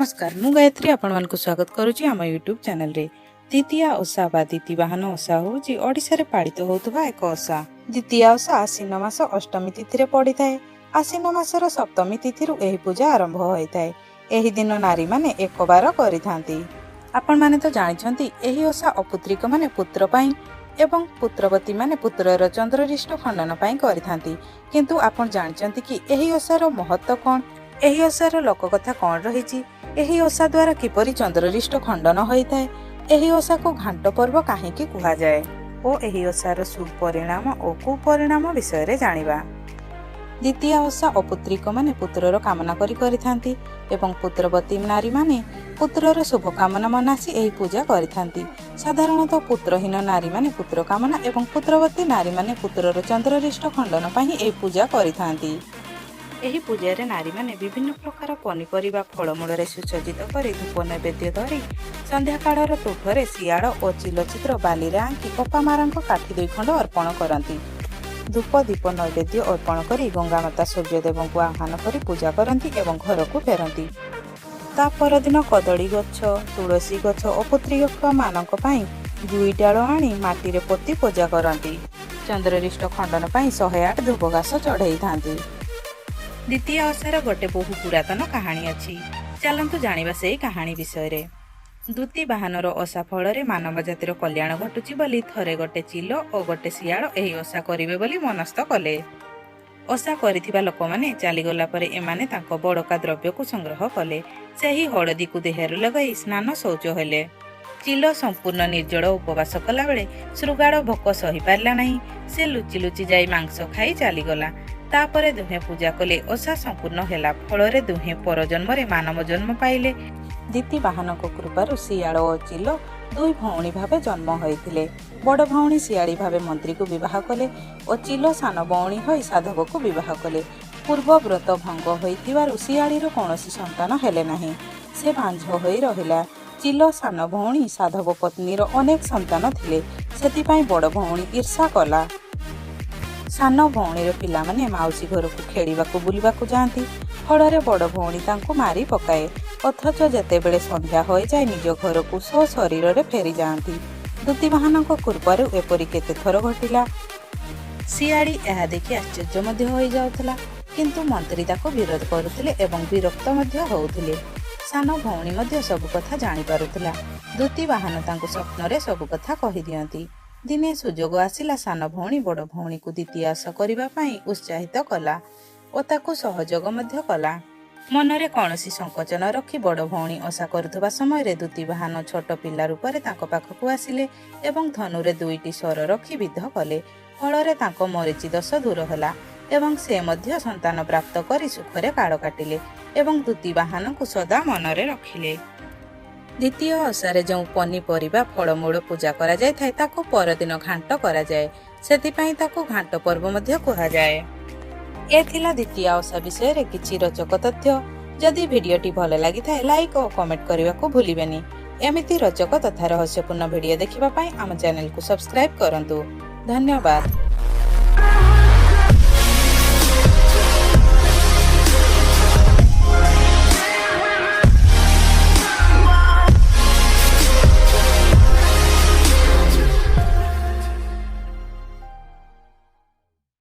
नमस्कार मु गायत्री आपण मानकु स्वागत करूची आम यूट्यूब चैनल रे। द्वितीया ओषा बा दीतिबाहन ओषा होची ओडिसा रे पालित होतबा एक ओषा। द्वितीया ओषा आश्विन मास अष्टमी तिथि रे पड़ी थाए। आश्विन मासर सप्तमी तिथि रु एही पूजा आरंभ होई थाए। एही दिन नारी माने एक बार करिथांती। आपण माने तो जानिछंती एही ओषा अपुत्रिक माने पुत्र पई एवं पुत्रवती माने पुत्रर चंद्ररिष्ट खंडन पई करिथांती। किंतु आपण जानिछंती कि एही ओषार महत्व कोन, एही ओषार लोककथा कौन रही, एही ओषा द्वारा किपरि चंद्ररिष्ट खंडन होता है, एही ओषा को घांट पर्व काहेकि कुहा जाए ओ एही ओषार सुपरिणाम और कुपरिणाम विषय रे जानिबा। द्वितीया ओषा अपुत्रिक माने पुत्रर कामना करिथांती एवं पुत्रवती नारी माने पुत्रर शुभ कामना मनासी एही पूजा करिथांती। साधारणतः पुत्रहीन नारी माने पुत्र कामना एवं पुत्रवती नारी माने पुत्रर चंद्ररिष्ट खंडन पई एही पूजा करिथांती। एही पूजा रे नारी माने विभिन्न प्रकार पनिपरिबा फलमूल सुसज्जित करी धूप नैवेद्य धरी संध्या काळर तुठरे सियाड़ और चिलचित्र बाली आंकी कपा मारांक काठी 2 खंड अर्पण करती। धूप दीप नैवेद्य अर्पण करी गंगा माता सूर्यदेव को आह्वान करी पूजा करती एवं घर को फेरती। ता परदिन कदली गछ, तुलसी गछ और पुत्रिक मानक पई 2 डाल आनी माटी रे पोती पूजा करती। चंद्ररिष्ट खंडन पई 108 धूप घास चढ़ाई थांती। द्वितीय ओषार गोटे बहु पुरातन कहानी अच्छी। चलतु जानिबा सेही कहानी विषय रे। दुतिबाहानर ओषा फल रे मानव जातिर कल्याण घटुची बोली थरे गोटे चिलो और गोटे सियाड़ एही ओषा करिवे बोली मनस्थ कले। ओषा करिथिबा लोक माने चली गला परे एमाने तांको बड़का द्रव्य को संग्रह कले। सेही हळदी को देहरे लगाई स्नान शौच हेले। चिलो संपूर्ण निर्जल उपवास कला बेले श्रृगाड़ भोक सही पारला नहीं। से लुचि लुचि जाई मांस खाई चली गला। तापरे दुहे पूजा कले। ओषा संपूर्ण हेला फल दुहे पर जन्म मानव जन्म पाइले। दीतिबाहन को कृपारु सियाड़ और चिलो 2 भौणी भावे जन्म होइथिले। बड़ भौणी सियाड़ी भावे मंत्री को विवाह कले और चिलो सान भौणी होई साधव को विवाह कले। पूर्व व्रत भंग होइथिबारु सियाड़ीर कौनसी संतान हेले नाही। से बांझ होई रहिला। चिलो सान भौणी साधव पत्नीर अनेक संतान थिले। सेतिपाई बड़ भौणी ईर्षा कला। सान भौणीर पिला माने माउसी घर को खेलिबा को बुलिबा को जाती। फल बड़ भौणी तांको मारी पकाए। अथच जेतेबेले संध्या हो जाए निज घर को शरीर रे फेरी जाती। दुतिबाहन कृपारु एपरि केते थर घटिला। सियाड़ी यह देखि आश्चर्य मध्य होई जाउथला। किंतु मंत्री ताको विरोध करुथिले एवं विरक्त मध्य होउथिले। सान भौणी मध्य सब कथा जानि पारुथिला। दुतिबाहन तांको स्वप्न रे सब कथा कहि दियंती। दिने सुजोग आसिला। सान भौणी बड़ भौणी को द्वितीय ओषा करिबा पई उत्साहित कला और ताको सहयोग मध्य कला। मनरे कौनसी संकोचन रखी बड़ भौणी ओषा करुथबा समय दुतिबाहन छोट पिला रूपरे ताको पाखकु आसिले एवं धनुरे 2टी स्वर रखी विध कले। फल ताको मरीचि दोष दूर होला एवं से मध्य संतान प्राप्त करी सुखरे काल काटिले एवं दुतिबाहन को सदा मनरे रखिले। द्वितीय ओषारे जो पनिपरिबा फलमूल पूजा करा जाय थाए ताको परदिन घांट करा जाय। सेतिपई ताको घांट पर्व मध्य कुहा जाय। ए थिला द्वितीय ओषा विषय रे किछि रोचक तथ्य। जदि भिडियोटी भल लागि थाए लाइक और कमेंट करबा को भूलिबेनी। एमिति रोचक तथा रहस्यपूर्ण भिडियो देखिबा पई आम चैनल को सब्सक्राइब करंतु। धन्यवाद।